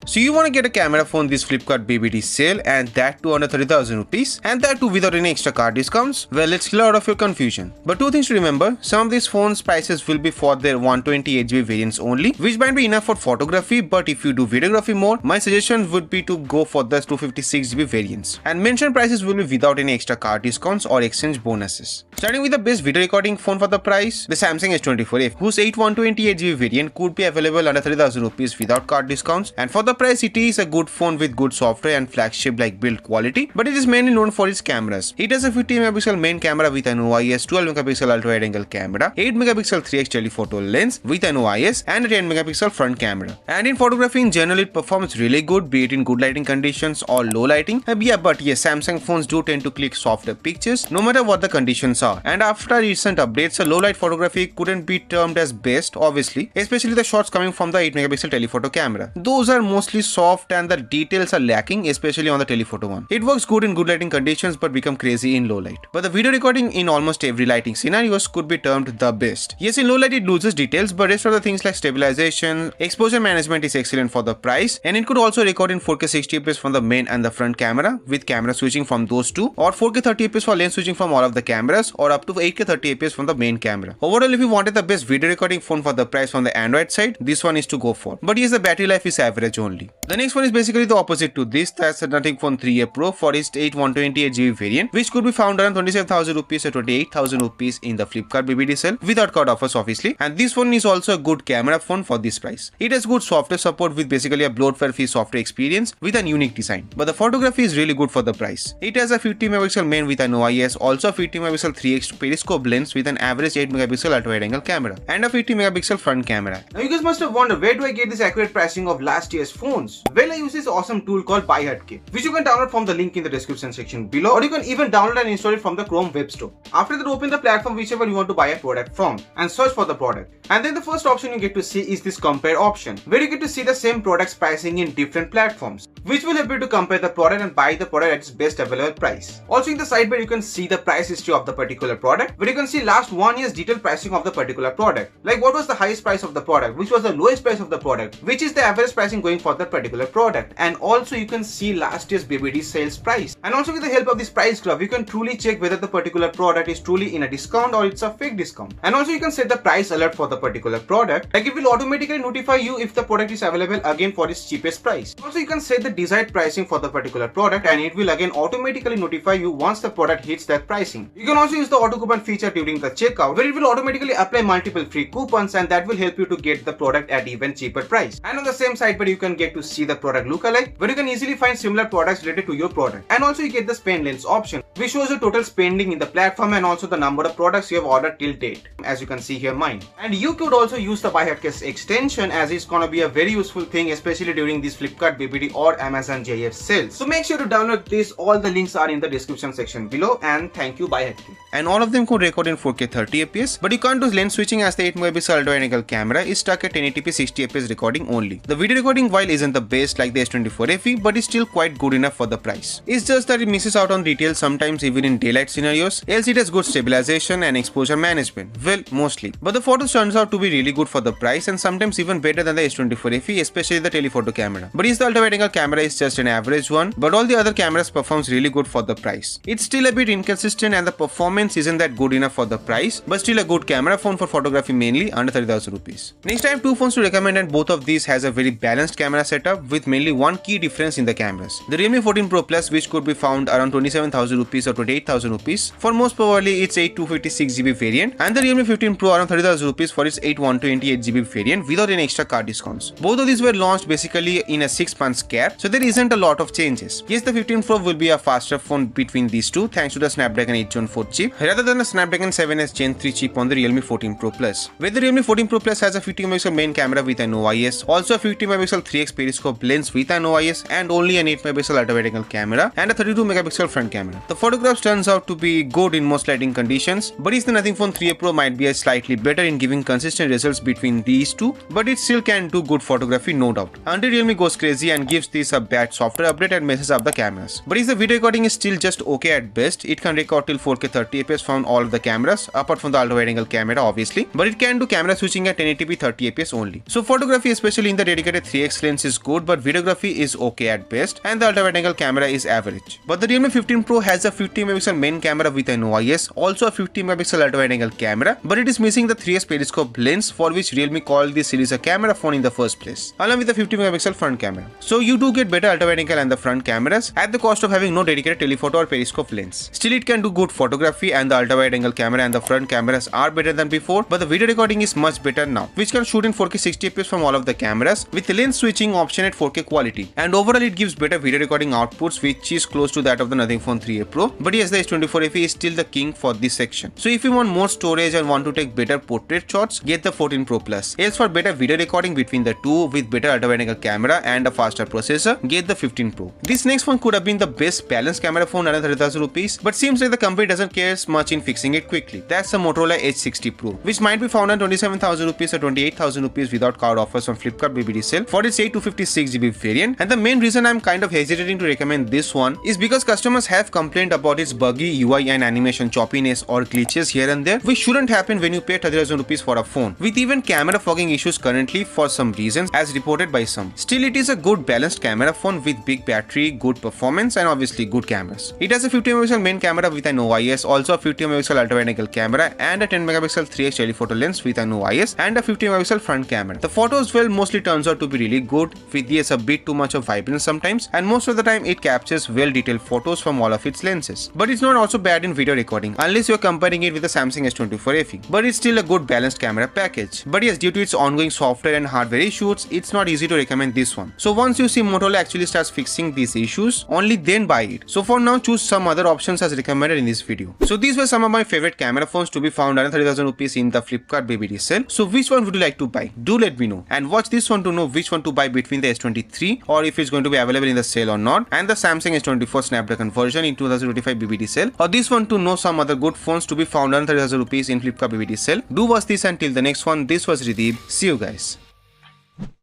So you want to get a camera phone this Flipkart BBD sale, and that too under 30,000 rupees, and that too without any extra card discounts? Well, let's clear out of your confusion. But two things to remember: some of these phones prices will be for their 128GB variants only, which might be enough for photography, but if you do videography more, my suggestion would be to go for the 256GB variants. And mentioned prices will be without any extra card discounts or exchange bonuses. Starting with the best video recording phone for the price, the Samsung S24F, whose 128GB variant could be available under 30,000 rupees without card discounts, and for the price it is a good phone with good software and flagship like build quality, but it is mainly known for its cameras. It has a 50MP main camera with an OIS, 12MP ultra-wide angle camera, 8MP 3x telephoto lens with an OIS, and a 10MP front camera. And in photography in general it performs really good, be it in good lighting conditions or low lighting. But yes, Samsung phones do tend to click softer pictures no matter what the conditions are, and after recent updates, a low light photography couldn't be termed as best, obviously, especially the shots coming from the 8MP telephoto camera. Those are mostly soft and the details are lacking, especially on the telephoto one. It works good in good lighting conditions but become crazy in low light. But the video recording in almost every lighting scenarios could be termed the best. Yes, in low light it loses details, but rest of the things like stabilization, exposure management is excellent for the price, and it could also record in 4K 60fps from the main and the front camera with camera switching from those two, or 4K 30fps for lens switching from all of the cameras, or up to 8K 30fps from the main camera. Overall, if you wanted the best video recording phone for the price on the Android side, this one is to go for. But yes, the battery life is average only. The next one is basically the opposite to this. That's the Nothing Phone 3A Pro for its 128GB variant, which could be found around 27,000 rupees or 28,000 rupees in the Flipkart BBD sale without card offers, obviously. And this one is also a good camera phone for this price. It has good software support with basically a bloatware-free software experience with a unique design. But the photography is really good for the price. It has a 50MP main with an OIS, also a 50MP 3x periscope lens with an average 8MP ultra-wide angle camera, and a 50MP front camera. Now you guys must have wondered, where do I get this accurate pricing of last year's phones? Well, I use this awesome tool called BuyHatKit, which you can download from the link in the description section below, or you can even download and install it from the Chrome Web Store. After that, open the platform whichever you want to buy a product from and search for the product. And then the first option you get to see is this compare option, where you get to see the same product's pricing in different platforms, which will help you to compare the product and buy the product at its best available price. Also in the sidebar you can see the price history of the particular product, where you can see last 1 year's detailed pricing of the particular product, like what was the highest price of the product, which was the lowest price of the product, which is the average pricing going for that particular product, and also you can see last year's BBD sales price. And also with the help of this price graph you can truly check whether the particular product is truly in a discount or it's a fake discount. And also you can set the price alert for the particular product, like it will automatically notify you if the product is available again for its cheapest price. Also you can set the desired pricing for the particular product, and it will again automatically notify you once the product hits that pricing. You can also use the auto coupon feature during the checkout, where it will automatically apply multiple free coupons, and that will help you to get the product at even cheaper price. And on the same side, but you can get to see the product lookalike, where you can easily find similar products related to your product. And also you get the spend lens option, which shows the total spending in the platform and also the number of products you have ordered till date, as you can see here mine. And you could also use the BuyHatKit extension, as it's gonna be a very useful thing, especially during these Flipkart BBD or Amazon JF sales. So make sure to download this. All the links are in the description section below, and thank you BuyHatKit. And all of them could record in 4K 30fps, but you can't do lens switching as the 8MP ultra-wide angle camera is stuck at 1080p 60fps recording only. The video recording while isn't the best like the S24FE, but is still quite good enough for the price. It's just that it misses out on details sometimes even in daylight scenarios, else it has good stabilization and exposure management. Well, mostly. But the photos turns out to be really good for the price, and sometimes even better than the S24FE, especially the telephoto camera. But yes, the ultra-wide angle camera is just an average one, but all the other cameras performs really good for the price. It's still a bit inconsistent and the performance isn't that good enough for the price, but still a good camera phone for photography mainly under 30,000 rupees. Next, I have two phones to recommend, and both of these has a very balanced camera setup with mainly one key difference in the cameras. The Realme 14 Pro Plus, which could be found around 27,000 rupees or 28,000 rupees for most probably its 256GB variant, and the Realme 15 Pro around 30,000 rupees for its 128GB variant without any extra card discounts. Both of these were launched basically in a 6 months gap, so there isn't a lot of changes. Yes, the 15 Pro will be a faster phone between these two thanks to the Snapdragon 8 Gen 4 chip rather than the Snapdragon 7S Gen 3 chip on the Realme 14 Pro Plus. Where the Realme 14 Pro Plus has a 50MP main camera with an OIS, also a 50MP 3x periscope lens with an OIS, and only an 8MP ultra-wide angle camera and a 32MP front camera. The photographs turns out to be good in most lighting conditions, but the Nothing Phone 3A Pro might be slightly better in giving consistent results between these two, but it still can do good photography, no doubt. Until Realme goes crazy and gives this release a bad software update and messes up the cameras. But if the video recording is still just okay at best, it can record till 4K 30fps from all of the cameras, apart from the ultra wide angle camera obviously, but it can do camera switching at 1080p 30fps only. So photography, especially in the dedicated 3x lens, is good, but videography is okay at best, and the ultra wide angle camera is average. But the Realme 15 Pro has a 50MP main camera with an OIS, also a 50MP ultra wide angle camera, but it is missing the 3x periscope lens, for which Realme called this series a camera phone in the first place, along with the 50MP front camera. So you do get better ultra wide angle and the front cameras at the cost of having no dedicated telephoto or periscope lens. Still, it can do good photography, and the ultra wide angle camera and the front cameras are better than before, but the video recording is much better now, which can shoot in 4K 60fps from all of the cameras with the lens switching option at 4K quality. And overall it gives better video recording outputs, which is close to that of the Nothing Phone 3a Pro. But yes, the S24 FE is still the king for this section. So if you want more storage and want to take better portrait shots, get the 14 Pro Plus. Else, for better video recording between the two with better ultra wide angle camera and a faster processor, get the 15 Pro. This next phone could have been the best balanced camera phone around 30,000 rupees, but seems like the company doesn't care much in fixing it quickly. That's the Motorola Edge 60 Pro, which might be found on 27,000 rupees or 28,000 rupees without card offers on Flipkart BBD sale for its 8 256GB variant. And the main reason I'm kind of hesitating to recommend this one is because customers have complained about its buggy UI and animation choppiness or glitches here and there, which shouldn't happen when you pay 30,000 rupees for a phone, with even camera fogging issues currently for some reasons as reported by some. Still, it is a good balanced camera phone with big battery, good performance, and obviously good cameras. It has a 50MP main camera with an OIS, also a 50MP ultra wide angle camera, and a 10MP 3x telephoto lens with an OIS, and a 50MP front camera. The photos mostly turns out to be really good, with yes, a bit too much of vibrance sometimes, and most of the time it captures well detailed photos from all of its lenses. But it's not also bad in video recording, unless you're comparing it with the Samsung S24 FE. But it's still a good balanced camera package. But yes, due to its ongoing software and hardware issues, it's not easy to recommend this one. So once you see Motorola actually starts fixing these issues, only then buy it. So for now, choose some other options as recommended in this video. So these were some of my favorite camera phones to be found around 30,000 rupees in the Flipkart BBD sale. So which one would you like to buy? Do let me know, and watch this one to know which one to buy between the S23 or if it's going to be available in the sale or not, and the Samsung S24 Snapdragon version in 2025 BBD sale, or this one to know some other good phones to be found around 30,000 rupees in Flipkart BBD sale. Do watch this, until the next one. This was Rideep. See you guys.